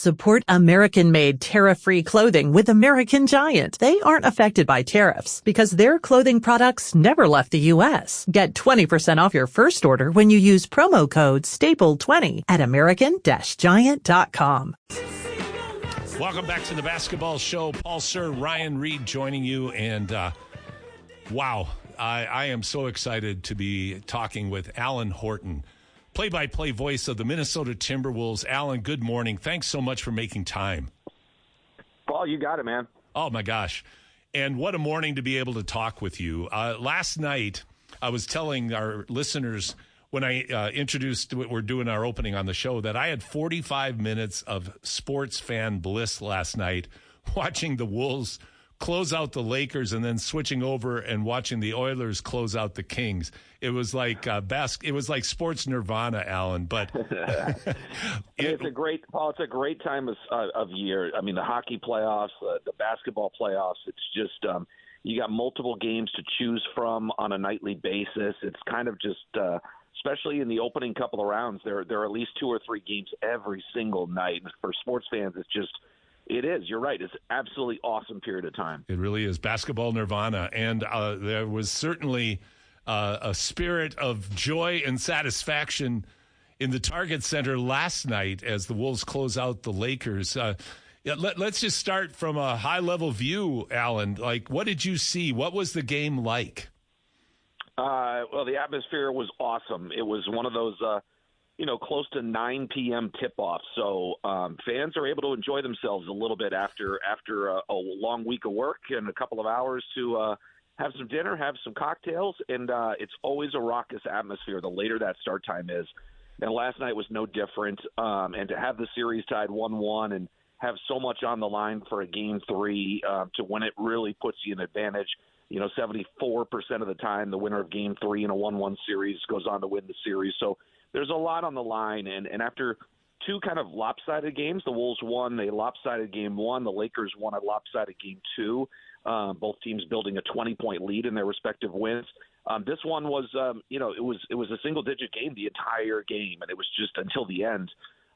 Support American-made tariff-free clothing with American Giant. They aren't affected by tariffs because their clothing products never left the U.S. Get 20% off your first order when you use promo code STAPLE20 at American-Giant.com. Welcome back to the Basketball Show. Paul Sir, Ryan Reed joining you. And wow, I am so excited to be talking with Allan Horton, play-by-play voice of the Minnesota Timberwolves. Allan, good morning. Thanks so much for making time. Paul, you got it, man. Oh, my gosh. And what a morning to be able to talk with you. Last night, I was telling our listeners when I introduced what we're doing our opening on the show that I had 45 minutes of sports fan bliss last night watching the Wolves close out the Lakers and then switching over and watching the Oilers close out the Kings. It was like it was like sports nirvana, Allan. But it's a great time of year. I mean, the hockey playoffs, the basketball playoffs. It's just you got multiple games to choose from on a nightly basis. It's kind of just, especially in the opening couple of rounds, there are at least 2 or 3 games every single night. And for sports fans, it is. You're right. It's an absolutely awesome period of time. It really is. Basketball nirvana. And there was certainly a spirit of joy and satisfaction in the Target Center last night as the Wolves close out the Lakers. Let's just start from a high-level view, Allan. Like, what did you see? What was the game like? Well, the atmosphere was awesome. It was one of those close to 9 p.m. tip-off. So fans are able to enjoy themselves a little bit after a long week of work and a couple of hours to have some dinner, have some cocktails, and it's always a raucous atmosphere the later that start time is. And last night was no different. And to have the series tied 1-1 and have so much on the line for a Game 3 to win it really puts you in advantage. 74% of the time the winner of Game 3 in a 1-1 series goes on to win the series. So there's a lot on the line, and after 2 kind of lopsided games, the Wolves won a lopsided Game 1, the Lakers won a lopsided Game 2, both teams building a 20-point lead in their respective wins. This one was, it was a single-digit game the entire game, and it was just until the end.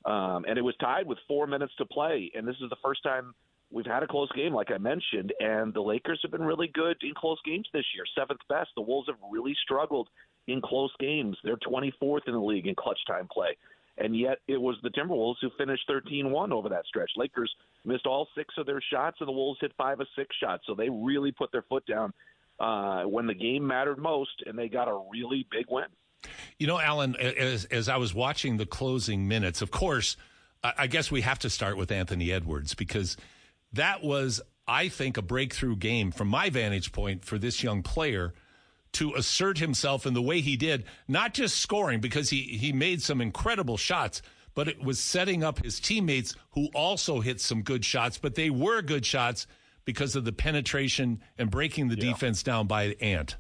And it was tied with 4 minutes to play, and this is the first time we've had a close game, like I mentioned, and the Lakers have been really good in close games this year, 7th best. The Wolves have really struggled in close games. They're 24th in the league in clutch time play. And yet it was the Timberwolves who finished 13-1 over that stretch. Lakers missed all 6 of their shots, and the Wolves hit 5 of 6 shots. So they really put their foot down when the game mattered most, and they got a really big win. Allan, as I was watching the closing minutes, of course, I guess we have to start with Anthony Edwards because that was, I think, a breakthrough game from my vantage point for this young player to assert himself in the way he did, not just scoring because he made some incredible shots, but it was setting up his teammates who also hit some good shots, but they were good shots because of the penetration and breaking the defense down by Ant.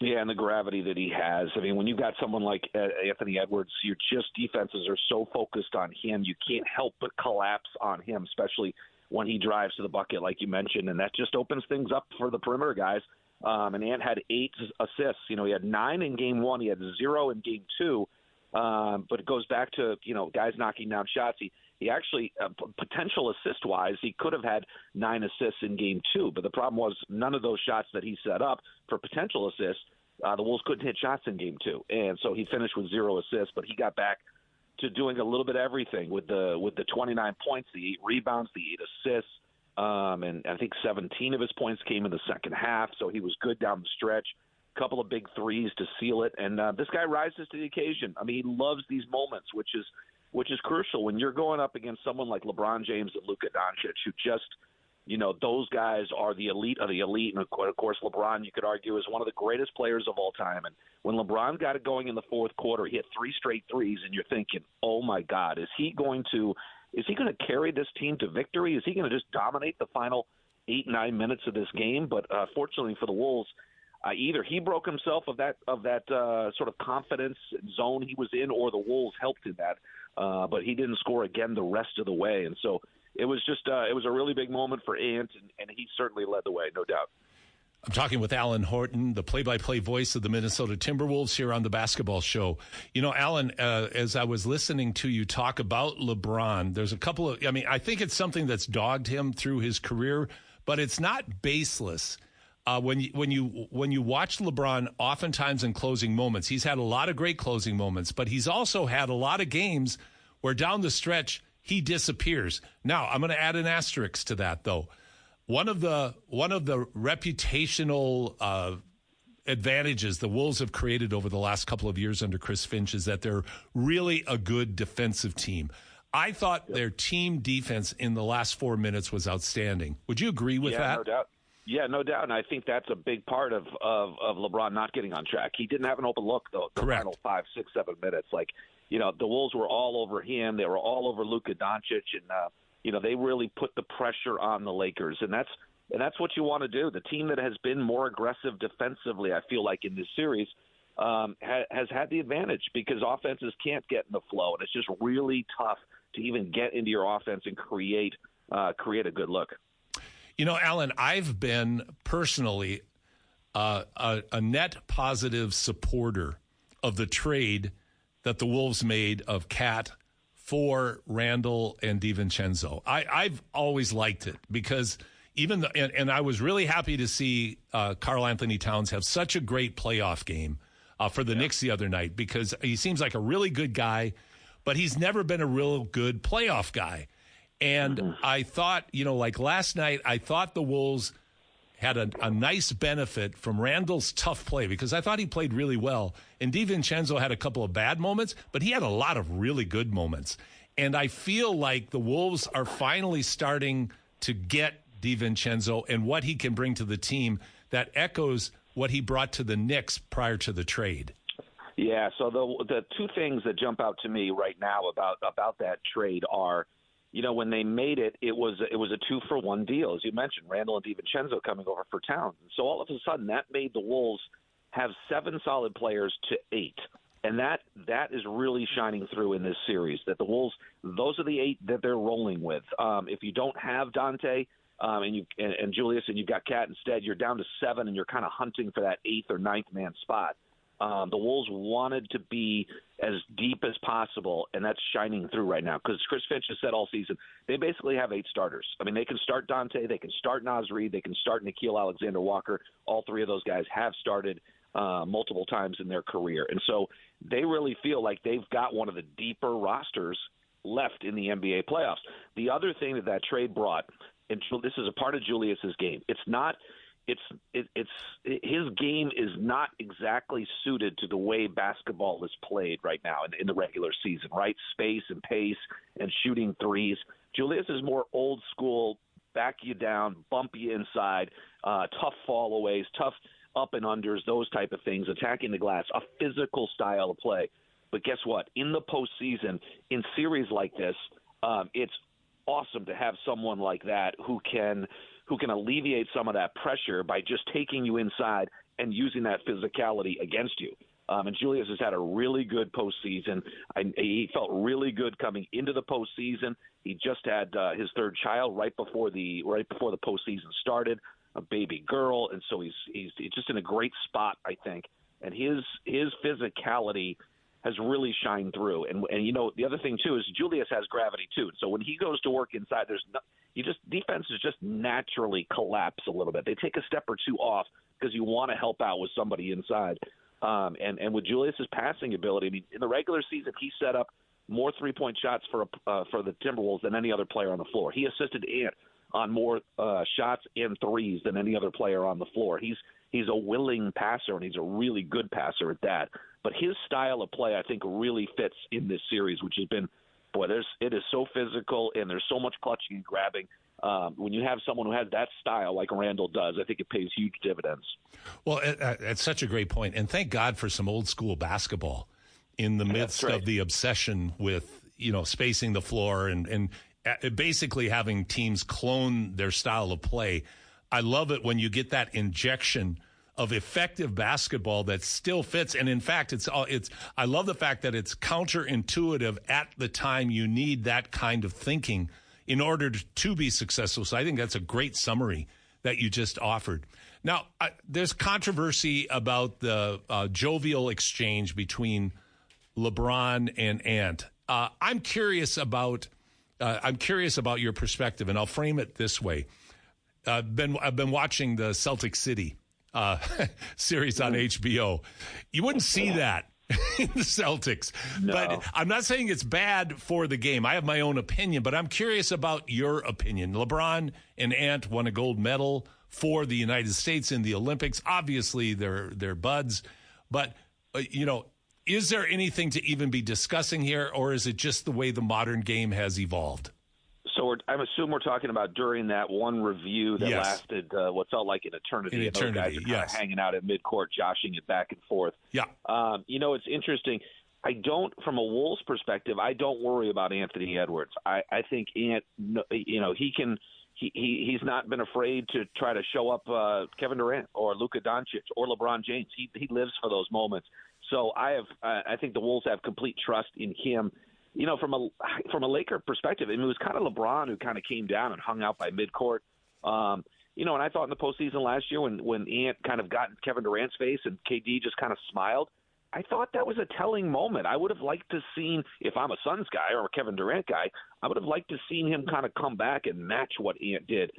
Yeah, and the gravity that he has. I mean, when you've got someone like Anthony Edwards, your defenses are so focused on him, you can't help but collapse on him, especially when he drives to the bucket, like you mentioned, and that just opens things up for the perimeter guys. And Ant had 8 assists. He had 9 in Game 1. He had 0 in Game 2. But it goes back to, guys knocking down shots. He actually, potential assist-wise, he could have had 9 assists in Game 2. But the problem was none of those shots that he set up for potential assists, the Wolves couldn't hit shots in Game 2. And so he finished with 0 assists, but he got back to doing a little bit of everything with the 29 points, the 8 rebounds, the 8 assists. And I think 17 of his points came in the second half, so he was good down the stretch. A couple of big threes to seal it, and this guy rises to the occasion. I mean, he loves these moments, which is crucial when you're going up against someone like LeBron James and Luka Doncic, who just, those guys are the elite of the elite. And of course, LeBron, you could argue, is one of the greatest players of all time. And when LeBron got it going in the fourth quarter, he hit 3 straight threes, and you're thinking, oh my God, is he going to carry this team to victory? Is he going to just dominate the final 8-9 minutes of this game? But fortunately for the Wolves, either he broke himself of that sort of confidence zone he was in, or the Wolves helped in that. But he didn't score again the rest of the way, and so it was just it was a really big moment for Ant, and he certainly led the way, no doubt. I'm talking with Allan Horton, the play-by-play voice of the Minnesota Timberwolves here on the Basketball Show. You know, Allan, as I was listening to you talk about LeBron, there's a couple of, I think it's something that's dogged him through his career, but it's not baseless. When you watch LeBron, oftentimes in closing moments, he's had a lot of great closing moments, but he's also had a lot of games where down the stretch he disappears. Now, I'm going to add an asterisk to that, though. One of the reputational advantages the Wolves have created over the last couple of years under Chris Finch is that they're really a good defensive team. I thought their team defense in the last 4 minutes was outstanding. Would you agree with that? No doubt. Yeah, no doubt. And I think that's a big part of LeBron not getting on track. He didn't have an open look, though, the final 5, 6, 7 minutes. Like, the Wolves were all over him. They were all over Luka Doncic. And, they really put the pressure on the Lakers. And that's what you want to do. The team that has been more aggressive defensively, I feel like, in this series has had the advantage because offenses can't get in the flow. And it's just really tough to even get into your offense and create a good look. Allan, I've been personally a net positive supporter of the trade that the Wolves made of Cat for Randall and DiVincenzo. I've always liked it because and I was really happy to see Karl Anthony Towns have such a great playoff game for the Knicks the other night because he seems like a really good guy, but he's never been a real good playoff guy. And I thought, like last night, I thought the Wolves had a nice benefit from Randall's tough play because I thought he played really well. And DiVincenzo had a couple of bad moments, but he had a lot of really good moments. And I feel like the Wolves are finally starting to get DiVincenzo and what he can bring to the team that echoes what he brought to the Knicks prior to the trade. Yeah, so the two things that jump out to me right now about that trade are, when they made it, it was a 2-for-1 deal, as you mentioned, Randall and DiVincenzo coming over for Towns. And so all of a sudden that made the Wolves have 7 solid players to 8. And that is really shining through in this series, that the Wolves, those are the 8 that they're rolling with. If you don't have Dante and Julius and you've got Cat instead, you're down to 7 and you're kind of hunting for that 8th or 9th man spot. The Wolves wanted to be as deep as possible, and that's shining through right now because Chris Finch has said all season they basically have 8 starters. I mean, they can start Dante, they can start Naz Reid, they can start Nickeil Alexander-Walker. All 3 of those guys have started multiple times in their career. And so they really feel like they've got one of the deeper rosters left in the NBA playoffs. The other thing that trade brought, and this is a part of Julius's game, his game is not exactly suited to the way basketball is played right now in the regular season, right? Space and pace and shooting threes. Julius is more old school, back you down, bump you inside, tough fallaways, tough up and unders, those type of things, attacking the glass, a physical style of play. But guess what? In the postseason, in series like this, it's awesome to have someone like that who can alleviate some of that pressure by just taking you inside and using that physicality against you. And Julius has had a really good postseason. He felt really good coming into the postseason. He just had his 3rd child right before the postseason started, a baby girl, and so he's just in a great spot, I think. And his physicality has really shined through. And the other thing too is Julius has gravity too. So when he goes to work inside, defenses just naturally collapse a little bit. They take a step or 2 off because you want to help out with somebody inside. And with Julius's passing ability, I mean, in the regular season, he set up more 3-point shots for the Timberwolves than any other player on the floor. He assisted Ant on more shots and threes than any other player on the floor. He's a willing passer, and he's a really good passer at that. But his style of play, I think, really fits in this series, which has been, it is so physical, and there's so much clutching and grabbing. When you have someone who has that style like Randall does, I think it pays huge dividends. Well, that's such a great point. And thank God for some old school basketball in the midst of the obsession with, spacing the floor and basically having teams clone their style of play. I love it when you get that injection of effective basketball that still fits. And in fact, I love the fact that it's counterintuitive at the time you need that kind of thinking in order to be successful. So I think that's a great summary that you just offered. Now, there's controversy about the jovial exchange between LeBron and Ant. I'm curious about your perspective, and I'll frame it this way. I've been watching the Celtic City series on HBO. You wouldn't see that in the Celtics. No. But I'm not saying it's bad for the game. I have my own opinion, but I'm curious about your opinion. LeBron and Ant won a gold medal for the United States in the Olympics. Obviously, they're buds. But, is there anything to even be discussing here, or is it just the way the modern game has evolved? So I assume we're talking about during that one review that lasted what felt like an eternity. An eternity, those guys are kind of hanging out at midcourt, joshing it back and forth. Yeah. It's interesting. From a Wolves perspective, I don't worry about Anthony Edwards. I think Ant, he's not been afraid to try to show up Kevin Durant or Luka Doncic or LeBron James. He lives for those moments. So I think the Wolves have complete trust in him. From a Laker perspective, it was kind of LeBron who kind of came down and hung out by midcourt. And I thought in the postseason last year when Ant kind of got in Kevin Durant's face and KD just kind of smiled, I thought that was a telling moment. I would have liked to seen, if I'm a Suns guy or a Kevin Durant guy, I would have liked to seen him kind of come back and match what Ant did.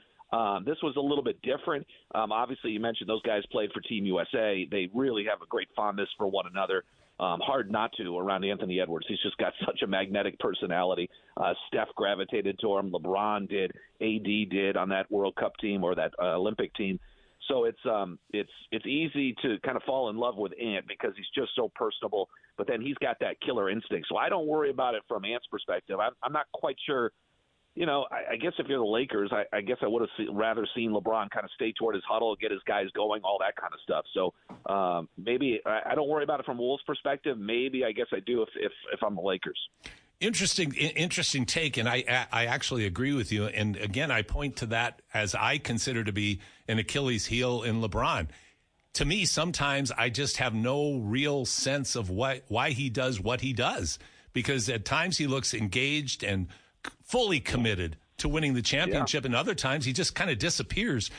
This was a little bit different. Obviously, you mentioned those guys played for Team USA. They really have a great fondness for one another. Hard not to around Anthony Edwards. He's just got such a magnetic personality. Steph gravitated to him. LeBron did. AD did on that World Cup team or that Olympic team. So it's easy to kind of fall in love with Ant because he's just so personable. But then he's got that killer instinct. So I don't worry about it from Ant's perspective. I'm not quite sure. I guess if you're the Lakers, I guess I would have rather seen LeBron kind of stay toward his huddle, get his guys going, all that kind of stuff. So maybe I don't worry about it from Wolves' perspective. Maybe I guess I do if I'm the Lakers. Interesting take, and I actually agree with you. And again, I point to that as I consider to be an Achilles heel in LeBron. To me, sometimes I just have no real sense of why he does what he does, because at times he looks engaged and fully committed to winning the championship, and other times he just kind of disappears.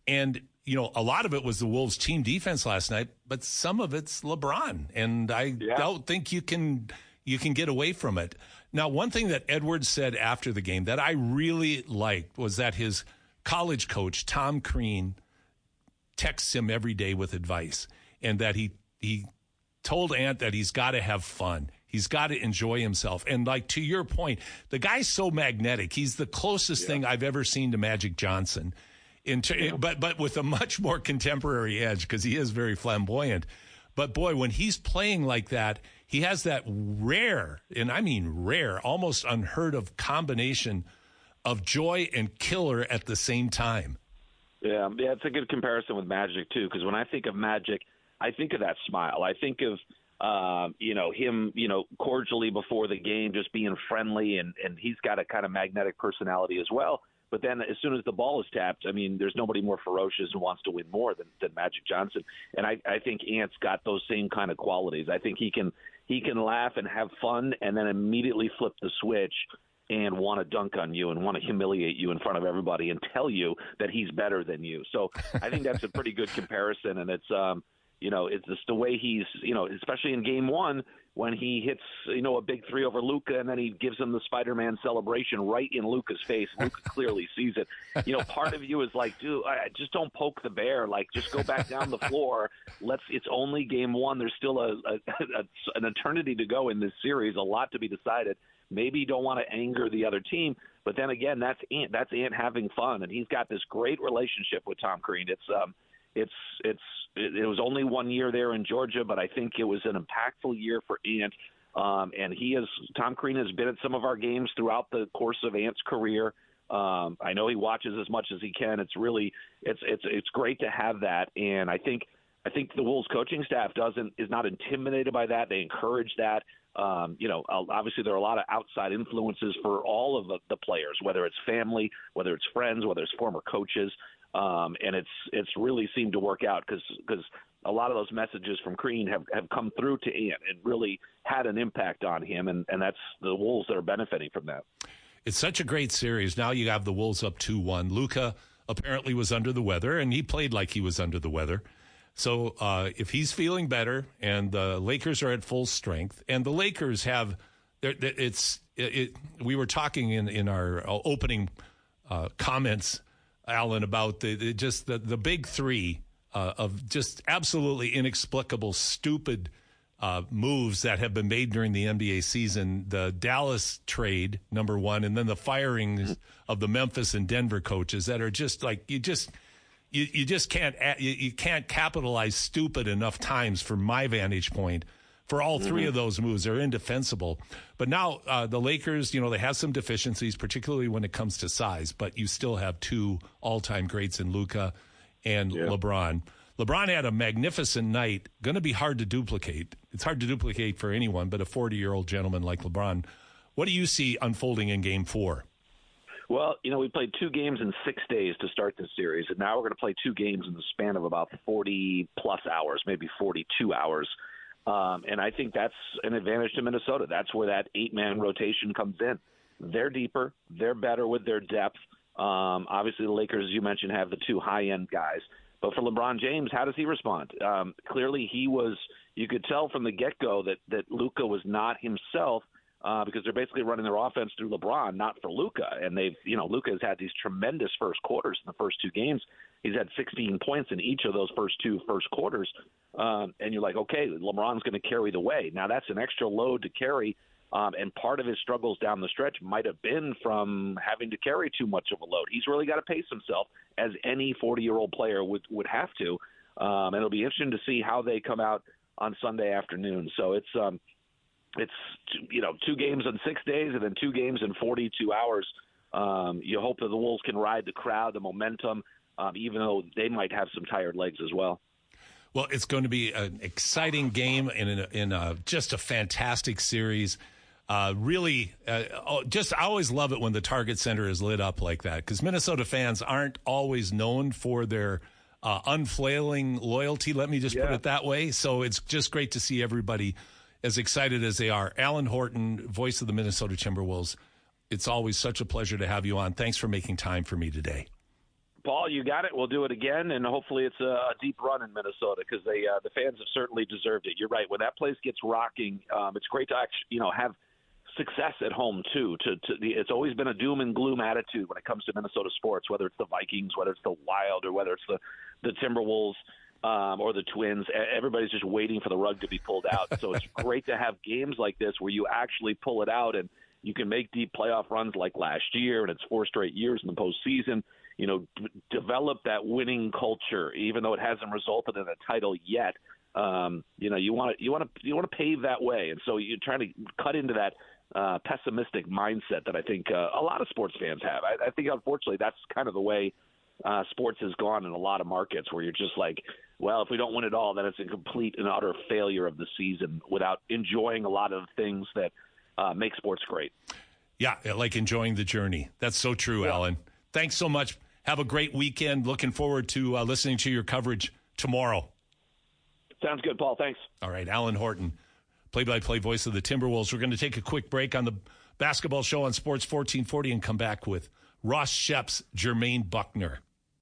And a lot of it was the Wolves' team defense last night, but some of it's LeBron, and I don't think you can get away from it. Now, one thing that Edwards said after the game that I really liked was that his college coach, Tom Crean, texts him every day with advice, and that he told Ant that he's got to have fun. He's got to enjoy himself. And to your point, the guy's so magnetic. He's the closest thing I've ever seen to Magic Johnson, but with a much more contemporary edge, because he is very flamboyant. But boy, when he's playing like that, he has that rare, and I mean rare, almost unheard of combination of joy and killer at the same time. Yeah, it's a good comparison with Magic too, because when I think of Magic, I think of that smile. I think of him, cordially before the game, just being friendly, and he's got a kind of magnetic personality as well. But then as soon as the ball is tapped, I mean, there's nobody more ferocious and wants to win more than Magic Johnson. And I think Ant's got those same kind of qualities. I think he can laugh and have fun and then immediately flip the switch and want to dunk on you and want to humiliate you in front of everybody and tell you that he's better than you. So I think that's a pretty good comparison. And it's just the way he's, especially in game one when he hits, a big three over Luka, and then he gives him the Spider-Man celebration right in Luka's face. Luka clearly sees it. Part of you is like, dude, just don't poke the bear. Like, just go back down the floor. It's only game one. There's still an eternity to go in this series, a lot to be decided. Maybe you don't want to anger the other team, but then again, that's Ant having fun, and he's got this great relationship with Tom Crean. It was only 1 year there in Georgia, but I think it was an impactful year for Ant. And Tom Crean has been at some of our games throughout the course of Ant's career. I know he watches as much as he can. It's really, it's great to have that. And I think the Wolves coaching staff is not intimidated by that. They encourage that. Obviously there are a lot of outside influences for all of the players, whether it's family, whether it's friends, whether it's former coaches. And it's really seemed to work out because a lot of those messages from Crean have come through to Ant and really had an impact on him, and that's the Wolves that are benefiting from that. It's such a great series. Now you have the Wolves up 2-1. Luka apparently was under the weather, and he played like he was under the weather. So if he's feeling better and the Lakers are at full strength, and the Lakers have we were talking in our opening comments, Allan, about the big three of just absolutely inexplicable, stupid moves that have been made during the NBA season. The Dallas trade, number one, and then the firings of the Memphis and Denver coaches that are just like you just can't capitalize stupid enough times from my vantage point. For all three of those moves, they're indefensible. But now the Lakers, they have some deficiencies, particularly when it comes to size, but you still have two all-time greats in Luka and LeBron. LeBron had a magnificent night, going to be hard to duplicate. It's hard to duplicate for anyone, but a 40-year-old gentleman like LeBron. What do you see unfolding in Game 4? Well, we played 2 games in 6 days to start this series, and now we're going to play 2 games in the span of about 40-plus hours, maybe 42 hours. And I think that's an advantage to Minnesota. That's where that 8-man rotation comes in. They're deeper. They're better with their depth. Obviously, the Lakers, as you mentioned, have the 2 high-end guys. But for LeBron James, how does he respond? Clearly, you could tell from the get-go that Luka was not himself because they're basically running their offense through LeBron, not for Luka. And Luka has had these tremendous first quarters in the first 2 games. He's had 16 points in each of those first quarters. And you're like, okay, LeBron's going to carry the way. Now, that's an extra load to carry. And part of his struggles down the stretch might have been from having to carry too much of a load. He's really got to pace himself, as any 40-year-old player would have to. And it'll be interesting to see how they come out on Sunday afternoon. So it's 2 games in 6 days and then 2 games in 42 hours. You hope that the Wolves can ride the crowd, the momentum, even though they might have some tired legs as well. Well, it's going to be an exciting game in just a fantastic series. I always love it when the Target Center is lit up like that, because Minnesota fans aren't always known for their unflailing loyalty. Let me just put it that way. So it's just great to see everybody as excited as they are. Allan Horton, voice of the Minnesota Timberwolves. It's always such a pleasure to have you on. Thanks for making time for me today. Paul, you got it. We'll do it again, and hopefully it's a deep run in Minnesota, because the fans have certainly deserved it. You're right. When that place gets rocking, it's great to actually have success at home too. It's always been a doom and gloom attitude when it comes to Minnesota sports, whether it's the Vikings, whether it's the Wild, or whether it's the Timberwolves or the Twins. Everybody's just waiting for the rug to be pulled out. So it's great to have games like this where you actually pull it out and you can make deep playoff runs like last year, and it's 4 straight years in the postseason. Develop that winning culture, even though it hasn't resulted in a title yet. You want to pave that way, and so you're trying to cut into that pessimistic mindset that I think a lot of sports fans have. I think, unfortunately, that's kind of the way sports has gone in a lot of markets, where you're just like, well, if we don't win it all, then it's a complete and utter failure of the season, without enjoying a lot of the things that make sports great. Yeah, like enjoying the journey. That's so true, Allan. Thanks so much. Have a great weekend. Looking forward to listening to your coverage tomorrow. Sounds good, Paul. Thanks. All right, Allan Horton, play-by-play voice of the Timberwolves. We're going to take a quick break on the basketball show on Sports 1440 and come back with Ross Shep's Jermaine Buckner.